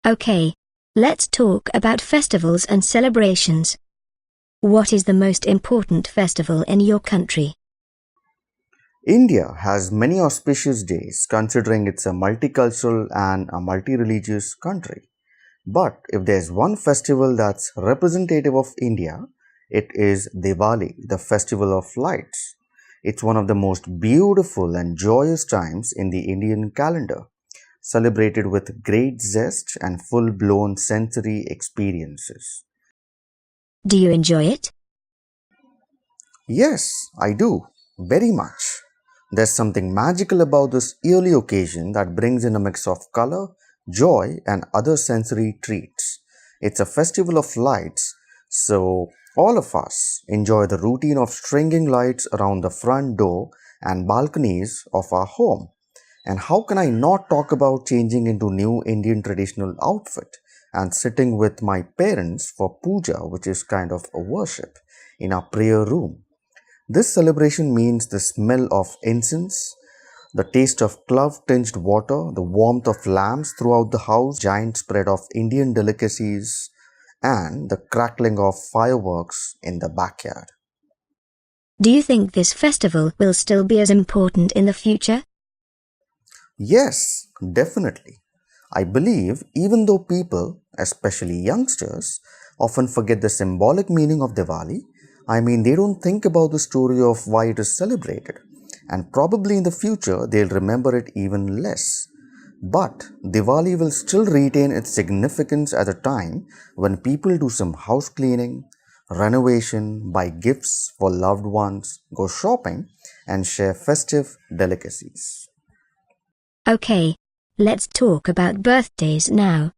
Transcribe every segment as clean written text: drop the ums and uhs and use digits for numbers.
Okay, let's talk about festivals and celebrations. What is the most important festival in your country? India has many auspicious days considering it's a multicultural and a multi-religious country. But if there's one festival that's representative of India, it is Diwali, the festival of lights. It's one of the most beautiful and joyous times in the Indian calendar, celebrated with great zest and full-blown sensory experiences. Do you enjoy it? Yes, I do, very much. There's something magical about this yearly occasion that brings in a mix of color, joy, and other sensory treats. It's a festival of lights, so all of us enjoy the routine of stringing lights around the front door and balconies of our home. And how can I not talk about changing into new Indian traditional outfit and sitting with my parents for puja, which is kind of a worship, in our prayer room? This celebration means the smell of incense, the taste of clove-tinged water, the warmth of lamps throughout the house, giant spread of Indian delicacies, and the crackling of fireworks in the backyard. Do you think this festival will still be as important in the future? Yes, definitely. I believe even though people, especially youngsters, often forget the symbolic meaning of Diwali, they don't think about the story of why it is celebrated, and probably in the future they'll remember it even less. But Diwali will still retain its significance at a time when people do some house cleaning, renovation, buy gifts for loved ones, go shopping, and share festive delicacies. Okay, let's talk about birthdays now.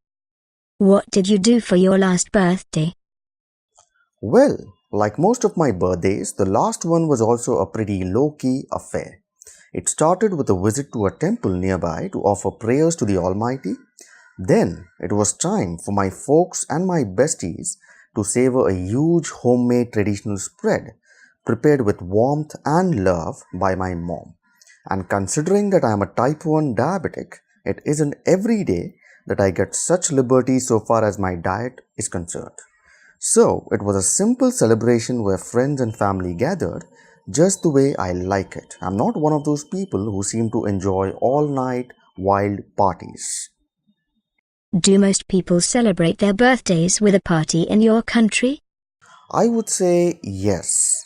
What did you do for your last birthday? Well, like most of my birthdays, the last one was also a pretty low-key affair. It started with a visit to a temple nearby to offer prayers to the Almighty. Then it was time for my folks and my besties to savor a huge homemade traditional spread prepared with warmth and love by my mom. And considering that I am a type 1 diabetic, it isn't every day that I get such liberty so far as my diet is concerned. So it was a simple celebration where friends and family gathered just the way I like it. I'm not one of those people who seem to enjoy all night wild parties. Do most people celebrate their birthdays with a party in your country? I would say yes.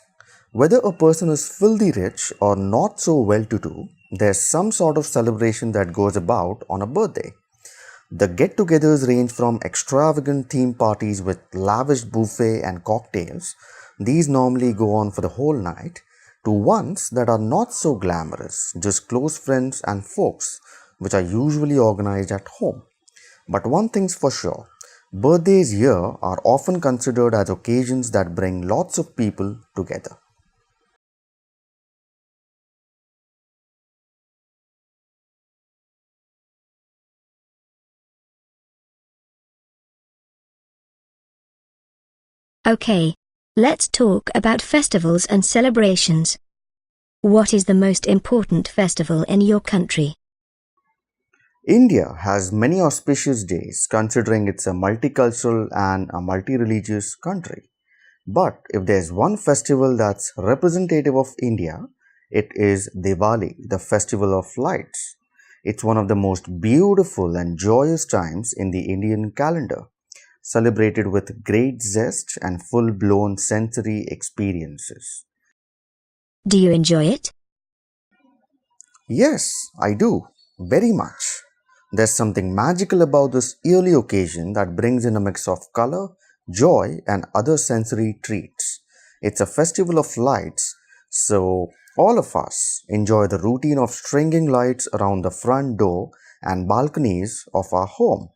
Whether a person is filthy rich or not so well-to-do, there's some sort of celebration that goes about on a birthday. The get-togethers range from extravagant theme parties with lavish buffet and cocktails, these normally go on for the whole night, to ones that are not so glamorous, just close friends and folks, which are usually organized at home. But one thing's for sure, birthdays here are often considered as occasions that bring lots of people together. Okay, let's talk about festivals and celebrations. What is the most important festival in your country? India has many auspicious days considering it's a multicultural and a multi-religious country. But if there's one festival that's representative of India, it is Diwali, the festival of lights. It's one of the most beautiful and joyous times in the Indian calendar, celebrated with great zest and full-blown sensory experiences. Do you enjoy it? Yes, I do, very much. There's something magical about this yearly occasion that brings in a mix of color, joy, and other sensory treats. It's a festival of lights, so all of us enjoy the routine of stringing lights around the front door and balconies of our home.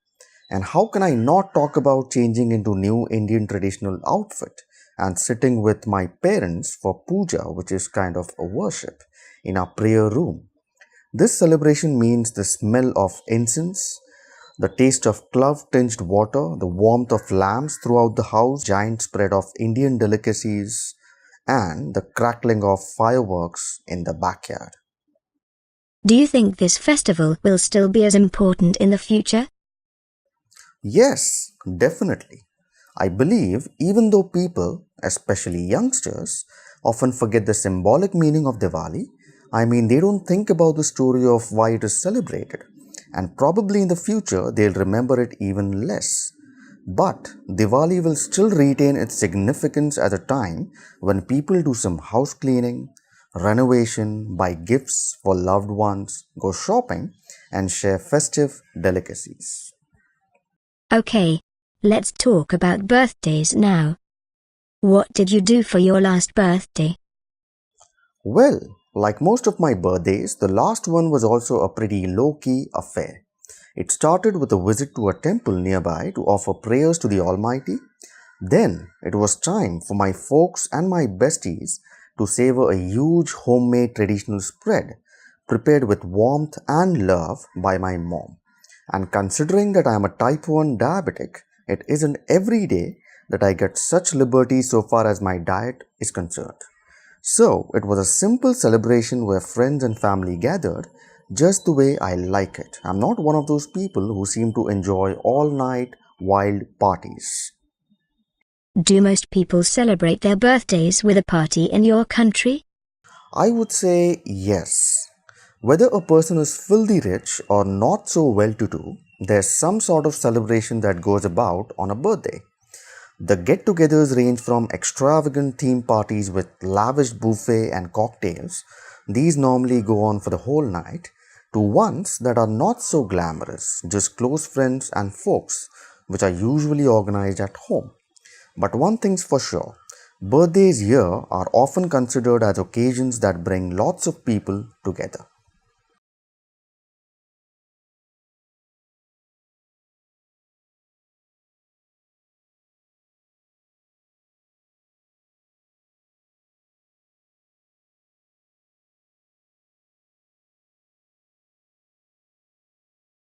And how can I not talk about changing into new Indian traditional outfit and sitting with my parents for puja, which is kind of a worship, in our prayer room? This celebration means the smell of incense, the taste of clove-tinged water, the warmth of lamps throughout the house, giant spread of Indian delicacies, and the crackling of fireworks in the backyard. Do you think this festival will still be as important in the future? Yes, definitely. I believe even though people, especially youngsters, often forget the symbolic meaning of Diwali, they don't think about the story of why it is celebrated, and probably in the future they'll remember it even less. But Diwali will still retain its significance as a time when people do some house cleaning, renovation, buy gifts for loved ones, go shopping, and share festive delicacies. Okay, let's talk about birthdays now. What did you do for your last birthday? Well, like most of my birthdays, the last one was also a pretty low-key affair. It started with a visit to a temple nearby to offer prayers to the Almighty. Then it was time for my folks and my besties to savor a huge homemade traditional spread prepared with warmth and love by my mom. And considering that I am a type 1 diabetic, it isn't every day that I get such liberty so far as my diet is concerned. So it was a simple celebration where friends and family gathered just the way I like it. I'm not one of those people who seem to enjoy all night wild parties. Do most people celebrate their birthdays with a party in your country? I would say yes. Whether a person is filthy rich or not so well to do, there's some sort of celebration that goes about on a birthday. The get togethers range from extravagant theme parties with lavish buffet and cocktails, these normally go on for the whole night, to ones that are not so glamorous, just close friends and folks, which are usually organized at home. But one thing's for sure, birthdays here are often considered as occasions that bring lots of people together.